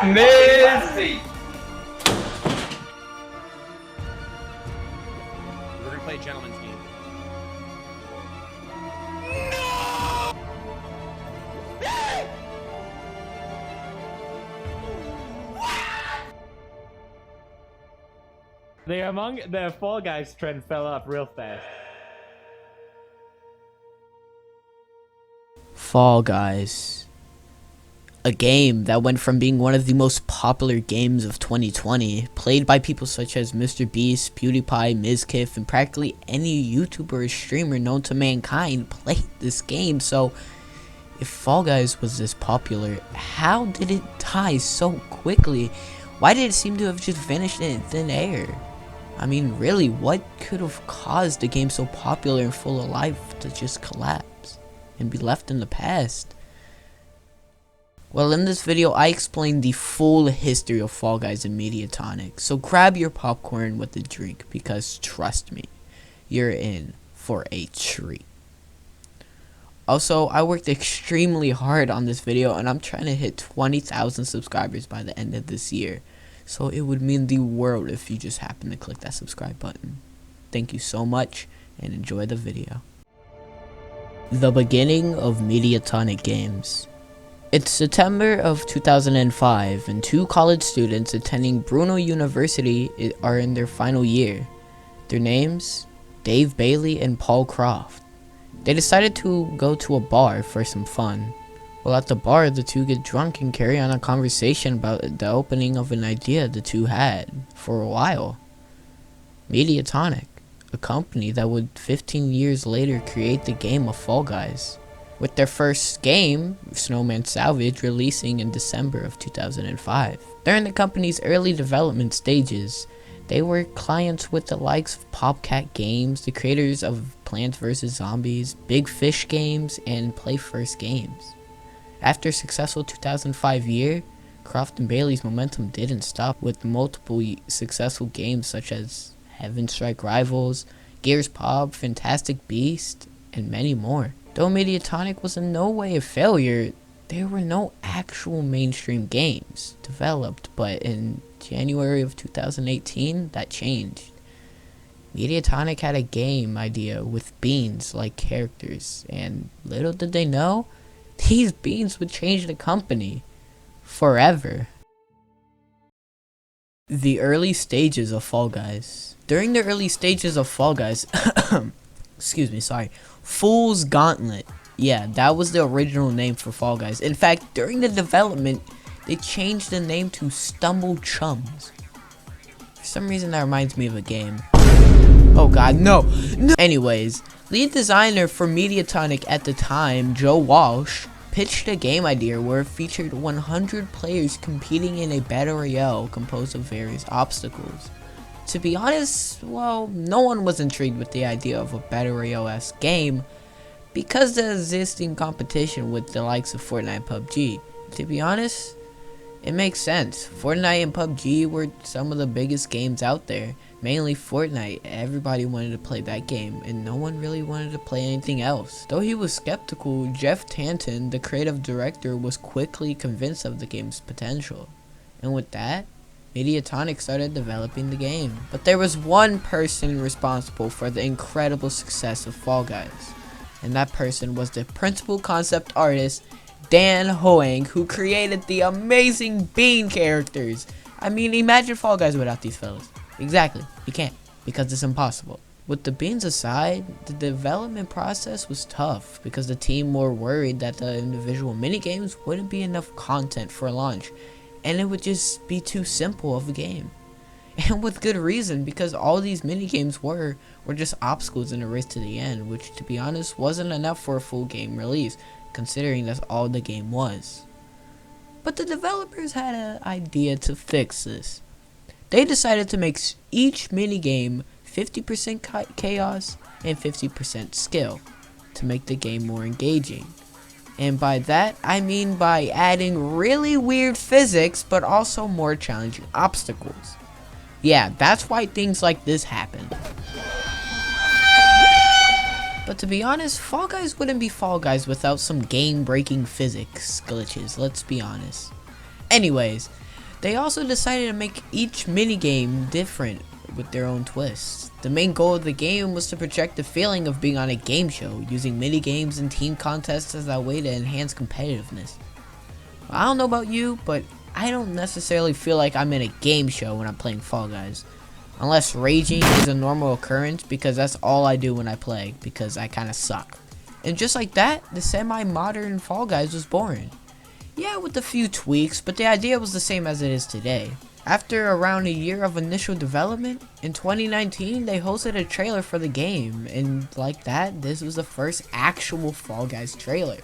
Miss. We're gonna play a gentleman's game. The Fall Guys trend fell off real fast. Fall Guys. A game that went from being one of the most popular games of 2020, played by people such as Mr. Beast, PewDiePie, Mizkif, and practically any YouTuber or streamer known to mankind played this game. So, if Fall Guys was this popular, how did it die so quickly? Why did it seem to have just vanished in thin air? I mean, really, what could have caused a game so popular and full of life to just collapse and be left in the past? Well, in this video, I explained the full history of Fall Guys and Mediatonic, so grab your popcorn with a drink, because trust me, you're in for a treat. Also, I worked extremely hard on this video, and I'm trying to hit 20,000 subscribers by the end of this year. So it would mean the world if you just happen to click that subscribe button. Thank you so much, and enjoy the video. The beginning of Mediatonic games. It's September of 2005, and two college students attending Bruno University are in their final year. Their names? Dave Bailey and Paul Croft. They decided to go to a bar for some fun. While at the bar, the two get drunk and carry on a conversation about the opening of an idea the two had for a while. Mediatonic, a company that would 15 years later create the game of Fall Guys, with their first game, Snowman Salvage, releasing in December of 2005. During the company's early development stages, they were clients with the likes of Popcat Games, the creators of Plants vs. Zombies, Big Fish Games, and Play First Games. After a successful 2005 year, Croft and Bailey's momentum didn't stop, with multiple successful games such as Heaven Strike Rivals, Gears Pop, Fantastic Beast, and many more. Though Mediatonic was in no way a failure, there were no actual mainstream games developed, but in January of 2018, that changed. Mediatonic had a game idea with beans-like characters, and little did they know, these beans would change the company forever. The early stages of Fall Guys. During the early stages of Fall Guys, Fool's Gauntlet. Yeah, that was the original name for Fall Guys. In fact, during the development, they changed the name to Stumble Chums. For some reason, that reminds me of a game. Oh god, no! Anyways, lead designer for Mediatonic at the time, Joe Walsh, pitched a game idea where it featured 100 players competing in a battle royale composed of various obstacles. To be honest, well, no one was intrigued with the idea of a battle royale-esque game because the existing competition with the likes of Fortnite and PUBG. To be honest, it makes sense. Fortnite and PUBG were some of the biggest games out there. Mainly Fortnite. Everybody wanted to play that game, and no one really wanted to play anything else. Though he was skeptical, Jeff Tanton, the creative director, was quickly convinced of the game's potential. And with that, Mediatonic started developing the game. But there was one person responsible for the incredible success of Fall Guys. And that person was the principal concept artist, Dan Hoang, who created the amazing Bean characters. I mean, imagine Fall Guys without these fellas. Exactly, you can't, because it's impossible. With the beans aside, the development process was tough because the team were worried that the individual minigames wouldn't be enough content for launch, and it would just be too simple of a game. And with good reason, because all these minigames were just obstacles in a race to the end, which to be honest wasn't enough for a full game release, considering that's all the game was. But the developers had an idea to fix this. They decided to make each minigame 50% chaos and 50% skill to make the game more engaging. And by that, I mean by adding really weird physics, but also more challenging obstacles. Yeah, that's why things like this happen. But to be honest, Fall Guys wouldn't be Fall Guys without some game-breaking physics glitches, let's be honest. Anyways, they also decided to make each minigame different with their own twists. The main goal of the game was to project the feeling of being on a game show, using minigames and team contests as a way to enhance competitiveness. I don't know about you, but I don't necessarily feel like I'm in a game show when I'm playing Fall Guys. Unless raging is a normal occurrence, because that's all I do when I play, because I kinda suck. And just like that, the semi-modern Fall Guys was born. Yeah, with a few tweaks, but the idea was the same as it is today. After around a year of initial development, in 2019 they hosted a trailer for the game, and like that, this was the first actual Fall Guys trailer.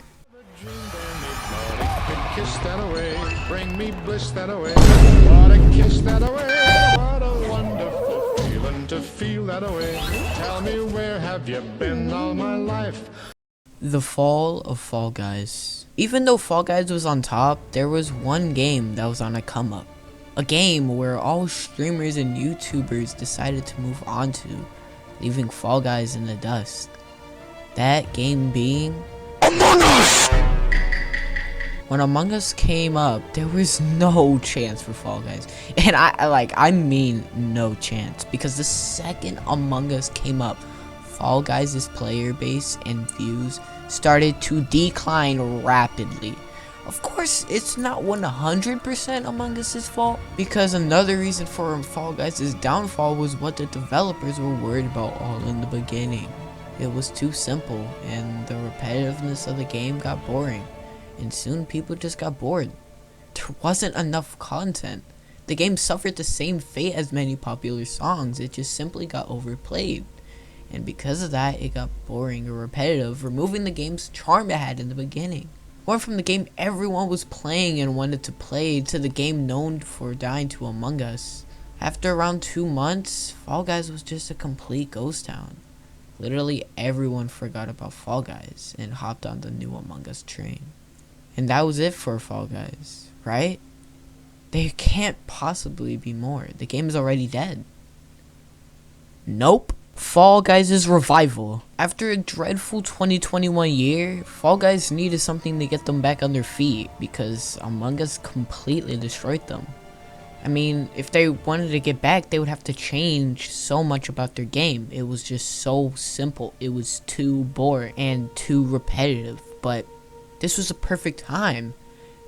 Kiss that away, bring me bliss that away. What a kiss that away, what a wonderful feeling to feel that away. Tell me, where have you been all my life? The fall of Fall Guys. Even though Fall Guys was on top, there was one game that was on a come up. A game where all streamers and YouTubers decided to move on to, leaving Fall Guys in the dust. That game being Among Us! When Among Us came up, there was no chance for Fall Guys. And I mean no chance. Because the second Among Us came up, Fall Guys' player base and views started to decline rapidly. Of course, it's not 100% Among Us' fault, because another reason for Fall Guys' downfall was what the developers were worried about all in the beginning. It was too simple, and the repetitiveness of the game got boring, and soon people just got bored. There wasn't enough content. The game suffered the same fate as many popular songs, it just simply got overplayed. And because of that, it got boring or repetitive, removing the game's charm it had in the beginning. Going from the game everyone was playing and wanted to play to the game known for dying to Among Us. After around 2 months, Fall Guys was just a complete ghost town. Literally everyone forgot about Fall Guys and hopped on the new Among Us train. And that was it for Fall Guys, right? There can't possibly be more. The game is already dead. Nope. Fall Guys' revival. After a dreadful 2021 year, Fall Guys needed something to get them back on their feet because Among Us completely destroyed them. I mean, if they wanted to get back, they would have to change so much about their game. It was just so simple. It was too boring and too repetitive, but this was a perfect time.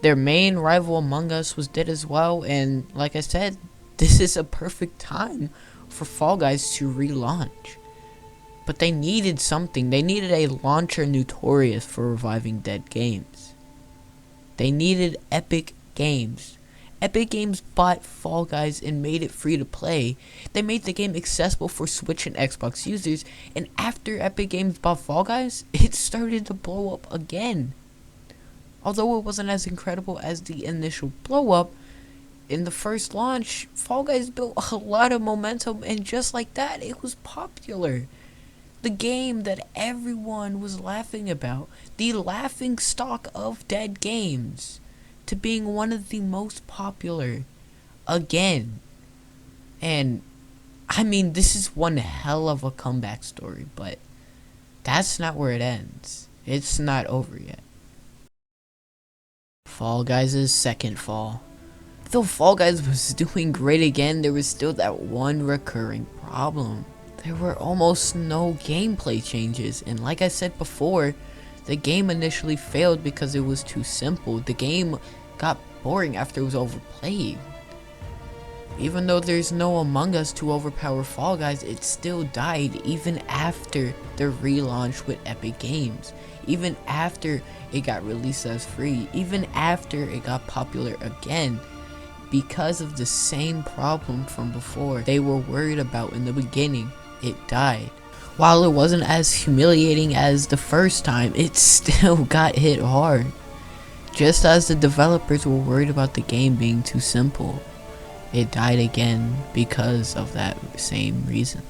Their main rival Among Us was dead as well, and like I said, this is a perfect time for Fall Guys to relaunch. But they needed something. They needed a launcher notorious for reviving dead games. They needed Epic Games. Epic Games bought Fall Guys and made it free to play. They made the game accessible for Switch and Xbox users, and after Epic Games bought Fall Guys, it started to blow up again. Although it wasn't as incredible as the initial blow up, in the first launch, Fall Guys built a lot of momentum, and just like that, it was popular. The game that everyone was laughing about, the laughing stock of dead games, to being one of the most popular again. And I mean, this is one hell of a comeback story, but that's not where it ends. It's not over yet. Fall Guys' second fall. Though Fall Guys was doing great again, there was still that one recurring problem. There were almost no gameplay changes, and like I said before, the game initially failed because it was too simple. The game got boring after it was overplayed. Even though there's no Among Us to overpower Fall Guys, it still died even after the relaunch with Epic Games. Even after it got released as free. Even after it got popular again. Because of the same problem from before they were worried about in the beginning, it died. While it wasn't as humiliating as the first time, it still got hit hard. Just as the developers were worried about the game being too simple, it died again because of that same reason.